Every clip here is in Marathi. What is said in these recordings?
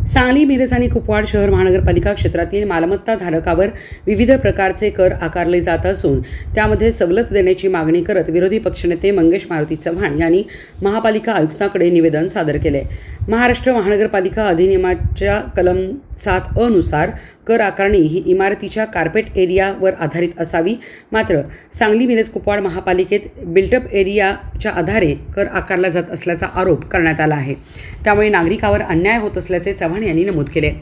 सांगली, मिरज आणि कुपवाड शहर महानगरपालिका क्षेत्रातील मालमत्ता धारकावर विविध प्रकारचे कर आकारले जात असून त्यामध्ये सवलत देण्याची मागणी करत विरोधी पक्षनेते मंगेश मारुती चव्हाण यांनी महापालिका आयुक्तांकडे निवेदन सादर केले। महाराष्ट्र महानगरपालिका अधिनियमाच्या कलम 7(अ) नुसार कर आकारणी ही इमारतीच्या कार्पेट एरियावर आधारित असावी। मात्र सांगली, मिरज, कुपवाड महापालिकेत बिल्टअप एरियाच्या आधारे कर आकारला जात असल्याचा आरोप करण्यात आला आहे। त्यामुळे नागरिकांवर अन्याय होत असल्याचे चव्हाण यांनी नमूद केले।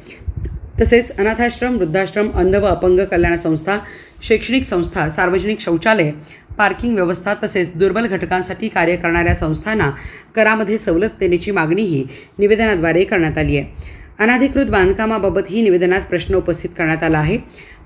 तसेच अनाथाश्रम, वृद्धाश्रम, अंध व अपंग कल्याण संस्था, शैक्षणिक संस्था, सार्वजनिक शौचालय, पार्किंग व्यवस्था तसेच दुर्बल घटकांसाठी कार्य करणाऱ्या संस्थांना करामध्ये सवलत देण्याची मागणीही निवेदनाद्वारे करण्यात आली आहे। अनधिकृत बांधकामाबाबतही निवेदनात प्रश्न उपस्थित करण्यात आला आहे।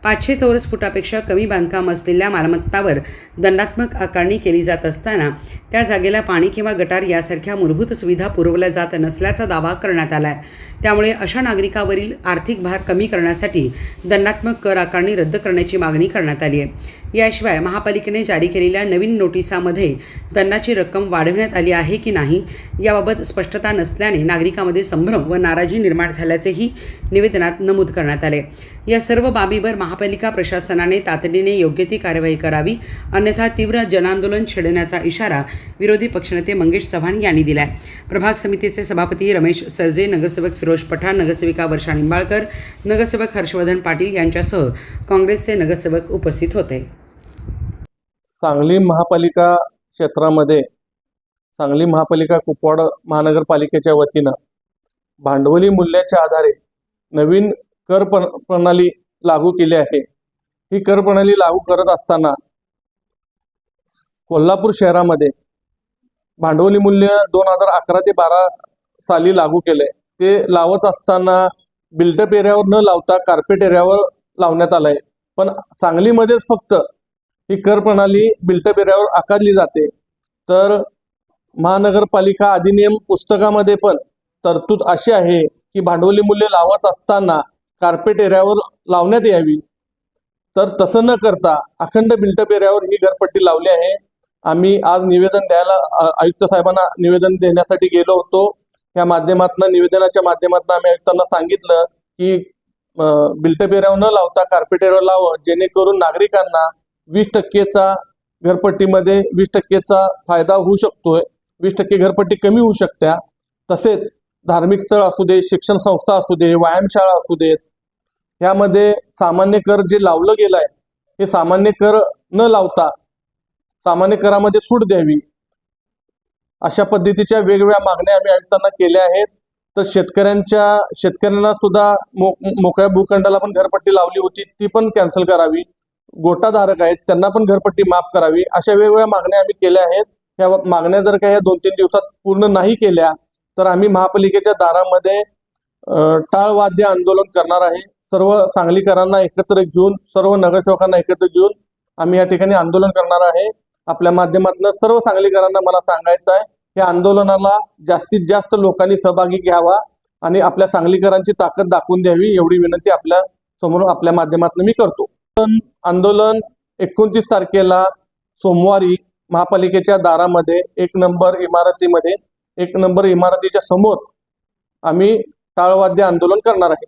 500 चौरस फुटापेक्षा कमी बांधकाम असलेल्या मालमत्तावर दंडात्मक आकारणी केली जात असताना त्या जागेला पाणी किंवा गटार यासारख्या मूलभूत सुविधा पुरवल्या जात नसल्याचा दावा करण्यात आला आहे। त्यामुळे अशा नागरिकांवरील आर्थिक भार कमी करण्यासाठी दंडात्मक कर आकारणी रद्द करण्याची मागणी करण्यात आली आहे। याशिवाय महापालिकेने जारी केलेल्या नवीन नोटिसामध्ये दंडाची रक्कम वाढवण्यात आली आहे की नाही याबाबत स्पष्टता नसल्याने नागरिकांमध्ये संभ्रम व नाराजी निर्माण झाल्याचेही निवेदनात नमूद करण्यात आले। या सर्व बाबीवर महापालिका प्रशासनाने तातडीने योग्य ती कारवाई करावी, अन्यथा तीव्र जनआंदोलन छेडण्याचा इशारा विरोधी पक्षनेते मंगेश चव्हाण यांनी दिला आहे। प्रभाग समितीचे सभापती रमेश सरजे, नगरसेवक फिरोज पठाण, नगरसेविका वर्षा निंबाळकर, नगरसेवक हर्षवर्धन पाटील यांच्यासह काँग्रेसचे नगरसेवक उपस्थित होते। सांगली महापालिका क्षेत्रामध्ये सांगली महापालिका कुपवाड महानगरपालिकेच्या वतीनं भांडवली मूल्याच्या आधारे नवीन कर प्रणाली लागू केली आहे। ही कर प्रणाली लागू करत असताना कोल्हापूर शहरामध्ये भांडवली मूल्य 2011 ते 12 साली लागू केले। ते लावत असताना बिल्टअप एरियावर न लावता कार्पेट एरियावर लावण्यात आलंय। पण सांगलीमध्येच फक्त ही कर प्रणाली बिल्टअप एरियावर आकारली जाते। तर महानगरपालिका अधिनियम पुस्तकामध्ये पण तरतूद अशी आहे की भांडवली मूल्य लावत असताना कार्पेट एरियावर लावण्यात यावी। तर तसं न करता अखंड बिल्टअप एरियावर ही घरपट्टी लावली आहे। आम्ही आज निवेदन द्यायला आयुक्त साहेबांना निवेदन देण्यासाठी गेलो होतो। या माध्यमातून निवेदनाच्या माध्यमातून आम्ही आयुक्तांना सांगितलं की बिल्टअप एरियावर न लावता कार्पेट एरियावर लावं, जेणेकरून नागरिकांना 20% घरपट्टीमध्ये 20% फायदा होऊ शकतोय। 20% घरपट्टी कमी होऊ शकत्या। तसेच धार्मिक स्थळ असू दे, शिक्षण संस्था असू दे, व्यायामशाळा असू देत, यामध्ये सामान्य कर जे लावलं गेलं आहे हे सामान्य कर न लावता सामान्य करामध्ये सूट द्यावी, अशा पद्धतीच्या वेगवेगळ्या मागण्या आम्ही आयुक्तांना केल्या आहेत। तर शेतकऱ्यांना सुद्धा मोकळ्या भूखंडाला पण घरपट्टी लावली होती, ती पण कॅन्सल करावी। गोटाधारक आहेत त्यांना पण घरपट्टी माफ करावी, अशा वेगवेगळ्या मागण्या आम्ही केल्या आहेत। ह्या मागण्या जर काही 2-3 दिवसात पूर्ण नाही केल्या तर आम्ही महापालिकेच्या दारामध्ये टाळवाद्य आंदोलन करणार आहे। सर्व सांगलीकरांना एकत्र घेऊन, सर्व नगरसेवकांना एकत्र घेऊन आम्ही या ठिकाणी आंदोलन करणार आहे। आपल्या माध्यमातून सर्व सांगलीकरांना मला सांगायचं आहे या आंदोलनाला जास्तीत जास्त लोकांनी सहभागी घ्यावा आणि आपल्या सांगलीकरांची ताकद दाखवून द्यावी, एवढी विनंती आपल्या समोर आपल्या माध्यमातून मी करतो। आंदोलन 29 तारखेला सोमवारी महापालिकेच्या दारामध्ये 1 नंबर इमारतीमध्ये 1 नंबर इमारतीच्या समोर आम्ही टाळवाद्य आंदोलन करणार आहे।